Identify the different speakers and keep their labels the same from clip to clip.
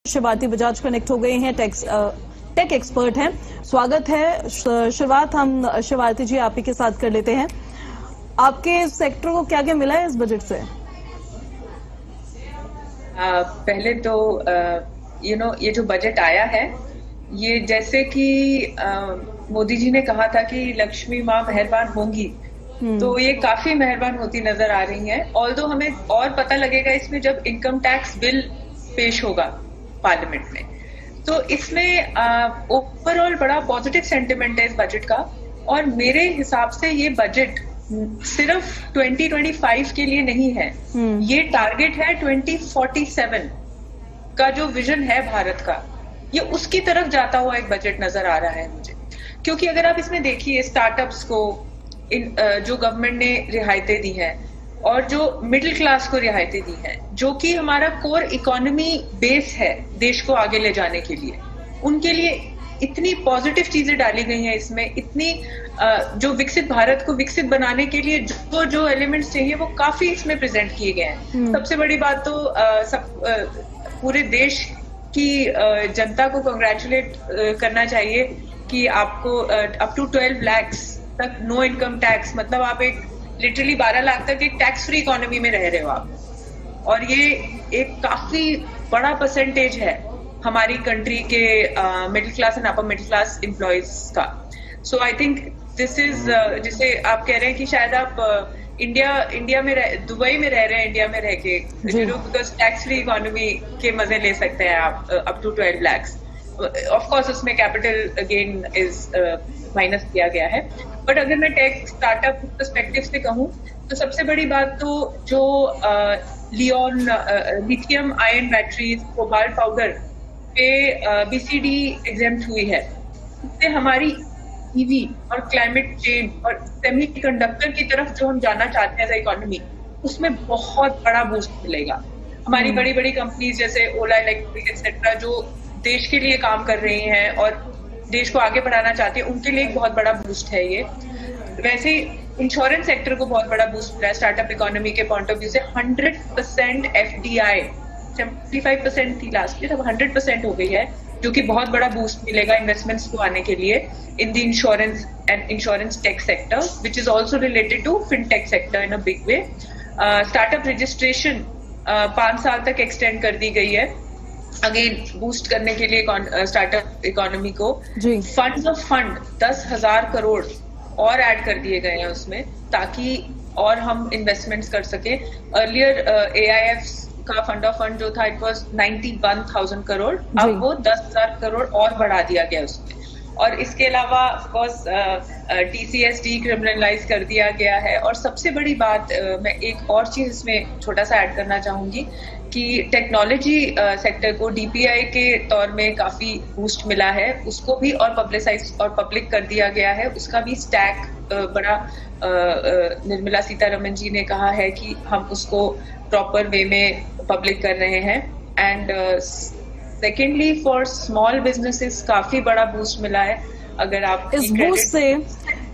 Speaker 1: शिवारती Bajaj connect हो गए हैं, टेक एक्सपर्ट हैं। स्वागत है। शुरुआत हम शिवारती जी आप ही के साथ कर लेते हैं। आपके सेक्टर को क्या क्या मिला है इस बजट से?
Speaker 2: पहले तो ये जो बजट आया है, ये जैसे कि मोदी जी ने कहा था कि लक्ष्मी माँ मेहरबान होंगी, तो ये काफी मेहरबान होती नजर आ रही है। ऑल्दो हमें और पता लगेगा इसमें जब इनकम टैक्स बिल पेश होगा पार्लियामेंट में, तो इसमें ओवरऑल बड़ा पॉजिटिव सेंटिमेंट है इस बजट का। और मेरे हिसाब से ये बजट सिर्फ 2025 के लिए नहीं है, ये टारगेट है 2047 का जो विजन है भारत का, ये उसकी तरफ जाता हुआ एक बजट नजर आ रहा है मुझे। क्योंकि अगर आप इसमें देखिए स्टार्टअप्स को जो गवर्नमेंट ने रियायतें दी हैं और जो मिडिल क्लास को रियायतें दी हैं, जो कि हमारा कोर इकोनॉमी बेस है देश को आगे ले जाने के लिए, उनके लिए इतनी पॉजिटिव चीजें डाली गई हैं इसमें, इतनी जो विकसित भारत को विकसित बनाने के लिए जो एलिमेंट्स चाहिए वो काफी इसमें प्रेजेंट किए गए हैं। सबसे बड़ी बात तो पूरे देश की जनता को कंग्रेचुलेट करना चाहिए कि आपको अप टू 12 लाख तक नो इनकम टैक्स, मतलब आप एक लिटरली 12 लाख तक एक टैक्स फ्री इकोनॉमी में रह रहे हो आप, और ये एक काफी बड़ा परसेंटेज है हमारी कंट्री के middle class and upper middle class employees का। सो आई थिंक दिस इज, जिसे आप कह रहे हैं कि शायद आप इंडिया में दुबई में रह रहे हैं, इंडिया में रह के बिकॉज टैक्स फ्री इकोनॉमी के मजे ले सकते हैं आप up to 12 lakh. Of course उसमें कैपिटल गेन इज माइनस किया गया है, बट अगर मैं टेक स्टार्टअप पर्सपेक्टिव से कहूँ तो सबसे बड़ी बात तो जो lithium ion batteries, cobalt powder पे बीसीडी एग्जेम्प्ट हुई है, इससे हमारी ईवी और क्लाइमेट चेंज और सेमीकंडक्टर की तरफ जो हम जाना चाहते हैं इकोनॉमी, उसमें बहुत बड़ा बूस्ट मिलेगा। हमारी बड़ी बड़ी कंपनीज जैसे ओला इलेक्ट्रिक एक्सेट्रा जो देश के लिए काम कर रही हैं और देश को आगे बढ़ाना चाहती है, उनके लिए एक बहुत बड़ा बूस्ट है ये। वैसे इंश्योरेंस सेक्टर को बहुत बड़ा बूस्ट मिला है स्टार्टअप इकोनॉमी के पॉइंट ऑफ व्यू से। 100% एफडीआई, 75% थी लास्ट ईयर, अब 100% हो गई है, जो कि बहुत बड़ा बूस्ट मिलेगा इन्वेस्टमेंट्स को आने के लिए in the insurance and insurance tech sector, which is also related to fintech sector in a big way. Startup registration 5 साल तक एक्सटेंड कर दी गई है, अगेन बूस्ट करने के लिए स्टार्टअप इकोनॉमी को। फंड्स ऑफ फंड 10,000 करोड़ और ऐड कर दिए गए हैं उसमें, ताकि और हम इन्वेस्टमेंट्स कर सके। अर्लियर AIF का फंड ऑफ फंड जो था इट वाज 91,000 करोड़, अब वो 10,000 करोड़ और बढ़ा दिया गया उसमें। और इसके अलावा ऑफकोर्स TCS डिक्रिमिनलाइज कर दिया गया है। और सबसे बड़ी बात, मैं एक और चीज इसमें छोटा सा ऐड करना चाहूंगी कि टेक्नोलॉजी सेक्टर को DPI के तौर में काफी बूस्ट मिला है, उसको भी और पब्लिसाइज और पब्लिक कर दिया गया है। उसका भी स्टैक बड़ा निर्मला सीतारमन जी ने कहा है कि हम उसको प्रॉपर वे में पब्लिक कर रहे हैं। And secondly for small businesses काफी बड़ा बूस्ट मिला है। अगर आप
Speaker 1: इस बूस्ट से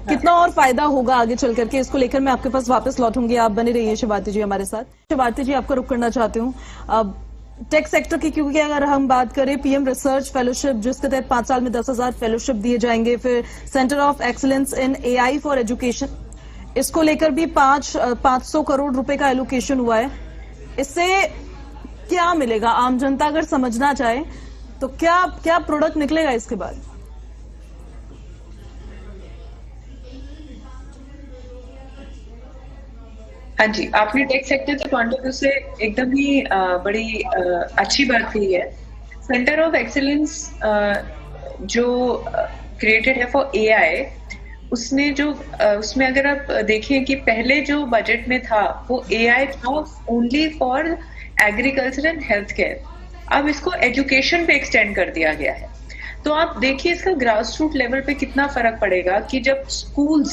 Speaker 1: कितना और फायदा होगा आगे चल करके, इसको लेकर मैं आपके पास वापस लौटूंगी। आप बने रहिए शिवारती जी हमारे साथ। शिवारती जी, आपका रुख करना चाहती हूँ अब टेक सेक्टर की, क्योंकि अगर हम बात करें PM रिसर्च फेलोशिप, जिसके तहत 5 साल में 10,000 फेलोशिप दिए जाएंगे, फिर centre of excellence in AI for education, इसको लेकर भी 500 करोड़ रुपए का एलोकेशन हुआ है। इससे क्या मिलेगा आम जनता अगर समझना चाहे तो? क्या प्रोडक्ट निकलेगा इसके बाद?
Speaker 2: हाँ जी, आपने टेक सेक्टर के पॉइंट ऑफ व्यू से एकदम ही बड़ी अच्छी बात कही है। सेंटर ऑफ एक्सीलेंस जो क्रिएटेड है फॉर AI, उसमें अगर आप देखें कि पहले जो बजट में था वो AI था only for agriculture and health care, अब इसको एजुकेशन पे एक्सटेंड कर दिया गया है। तो आप देखिए इसका ग्रास रूट लेवल पे कितना फर्क पड़ेगा कि जब स्कूल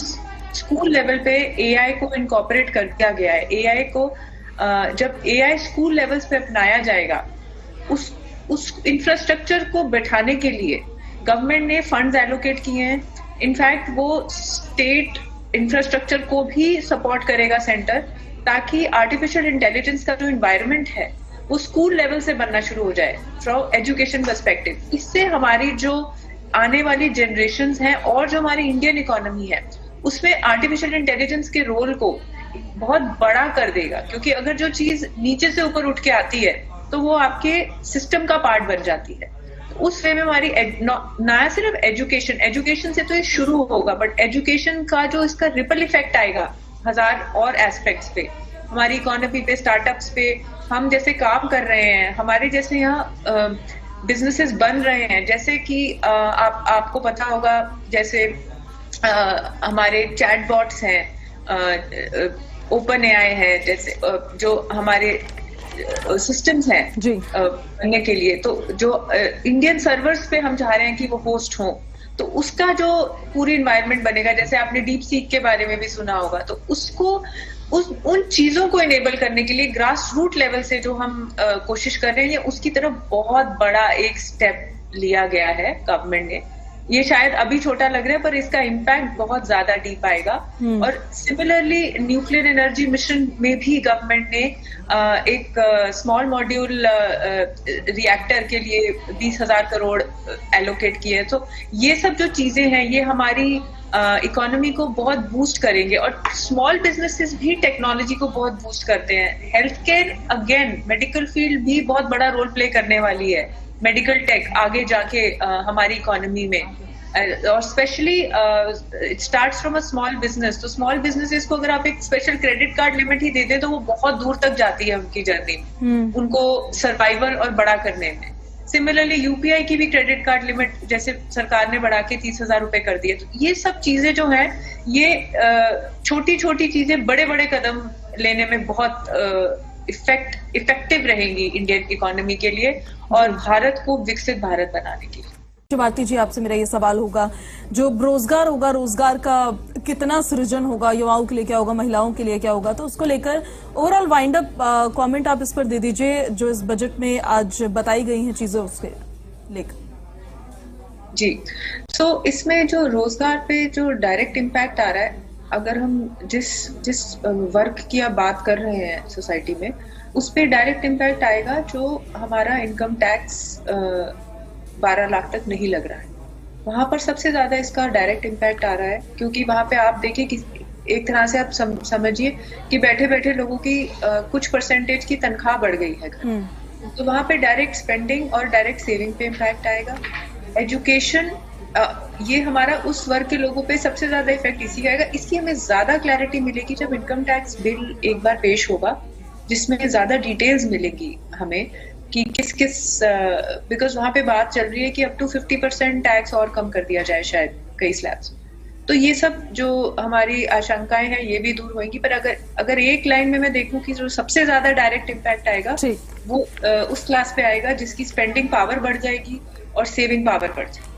Speaker 2: लेवल पे AI को इनकॉर्पोरेट कर दिया गया है। AI को जब AI स्कूल लेवल्स पे अपनाया जाएगा, उस इंफ्रास्ट्रक्चर को बैठाने के लिए गवर्नमेंट ने फंड्स एलोकेट किए हैं। इनफैक्ट वो स्टेट इंफ्रास्ट्रक्चर को भी सपोर्ट करेगा सेंटर, ताकि आर्टिफिशियल इंटेलिजेंस का जो इन्वायरमेंट है वो स्कूल लेवल से बनना शुरू हो जाए फ्रॉम एजुकेशन पर्सपेक्टिव। इससे हमारी जो आने वाली जनरेशन्स हैं और जो हमारी इंडियन इकोनॉमी है उसमें आर्टिफिशियल इंटेलिजेंस के रोल को बहुत बड़ा कर देगा, क्योंकि अगर जो चीज नीचे से ऊपर उठ के आती है तो वो आपके सिस्टम का पार्ट बन जाती है। उस वे में हमारी ना सिर्फ एजुकेशन से तो ये शुरू होगा, बट एजुकेशन का जो इसका रिपल इफेक्ट आएगा हजार और एस्पेक्ट्स पे, हमारी इकोनॉमी पे, स्टार्टअप्स पे, हम जैसे काम कर रहे हैं, हमारे जैसे यहाँ बिजनेसेस बन रहे हैं, जैसे कि आपको पता होगा जैसे हमारे चैटबॉट्स हैं, ओपन एआई है, जैसे जो हमारे सिस्टम्स हैं बनने के लिए, तो जो इंडियन सर्वर्स पे हम चाह रहे हैं कि वो होस्ट हों, तो उसका जो पूरी एनवायरनमेंट बनेगा, जैसे आपने डीप सीक के बारे में भी सुना होगा, तो उसको उन चीजों को इनेबल करने के लिए ग्रास रूट लेवल से जो हम कोशिश कर रहे हैं, उसकी तरफ बहुत बड़ा एक स्टेप लिया गया है गवर्नमेंट ने। ये शायद अभी छोटा लग रहा है पर इसका इम्पैक्ट बहुत ज्यादा डीप आएगा। और सिमिलरली न्यूक्लियर एनर्जी मिशन में भी गवर्नमेंट ने एक स्मॉल मॉड्यूल रिएक्टर के लिए 20,000 करोड़ एलोकेट किए हैं। तो ये सब जो चीजें हैं ये हमारी इकोनॉमी को बहुत बूस्ट करेंगे, और स्मॉल बिजनेसेस भी टेक्नोलॉजी को बहुत बूस्ट करते हैं। Health care, again medical field भी बहुत बड़ा रोल प्ले करने वाली है, मेडिकल टेक आगे जाके हमारी इकोनॉमी में, और specially it starts from a small business. तो स्मॉल बिजनेसेस को अगर आप एक स्पेशल क्रेडिट कार्ड लिमिट ही दे दें तो वो बहुत दूर तक जाती है उनकी जर्नी में, उनको सर्वाइवल और बड़ा करने में। सिमिलरली यूपीआई की भी क्रेडिट कार्ड लिमिट जैसे सरकार ने बढ़ा के 30,000 रुपए कर दिए। तो ये सब चीजें जो हैं ये छोटी छोटी चीजें बड़े बड़े कदम लेने में बहुत इफेक्टिव रहेंगी इंडियन इकोनॉमी के लिए और भारत को विकसित भारत बनाने के लिए।
Speaker 1: भारती जी, आपसे मेरा ये सवाल होगा, जो रोजगार होगा, रोजगार का कितना सृजन होगा, युवाओं के लिए क्या होगा, महिलाओं के लिए क्या होगा, तो उसको लेकर ओवरऑल वाइंड अप कमेंट आप इस पर दे दीजिए जो इस बजट में आज बताई गई हैं चीजें उसके लेकर।
Speaker 2: जी, तो इसमें जो रोजगार पे जो डायरेक्ट इम्पैक्ट आ रहा है, अगर हम जिस वर्क की आप बात कर रहे हैं सोसाइटी में, उस पे डायरेक्ट इम्पैक्ट आएगा जो हमारा इनकम टैक्स 12 लाख तक नहीं लग रहा है, वहां पर सबसे ज्यादा इसका डायरेक्ट इम्पैक्ट आ रहा है। क्योंकि वहां पे आप देखिए कि एक तरह से आप समझिए कि बैठे बैठे लोगों की कुछ परसेंटेज की तनख्वाह बढ़ गई है, तो वहां पे डायरेक्ट स्पेंडिंग और डायरेक्ट सेविंग पे इम्पैक्ट आएगा। एजुकेशन, ये हमारा उस वर्ग के लोगों पे सबसे ज्यादा इफेक्ट इसी आएगा। इसकी हमें ज्यादा क्लैरिटी मिलेगी जब इनकम टैक्स बिल एक बार पेश होगा, जिसमें ज्यादा डिटेल्स मिलेंगी हमें कि किस बिकॉज वहां पे बात चल रही है कि अप टू 50% टैक्स और कम कर दिया जाए शायद कई स्लैब्स। तो ये सब जो हमारी आशंकाएं हैं ये भी दूर होंगी। पर अगर एक लाइन में मैं देखूं कि जो सबसे ज्यादा डायरेक्ट इम्पैक्ट आएगा वो उस क्लास पे आएगा जिसकी स्पेंडिंग पावर बढ़ जाएगी और सेविंग पावर बढ़ जाएगी।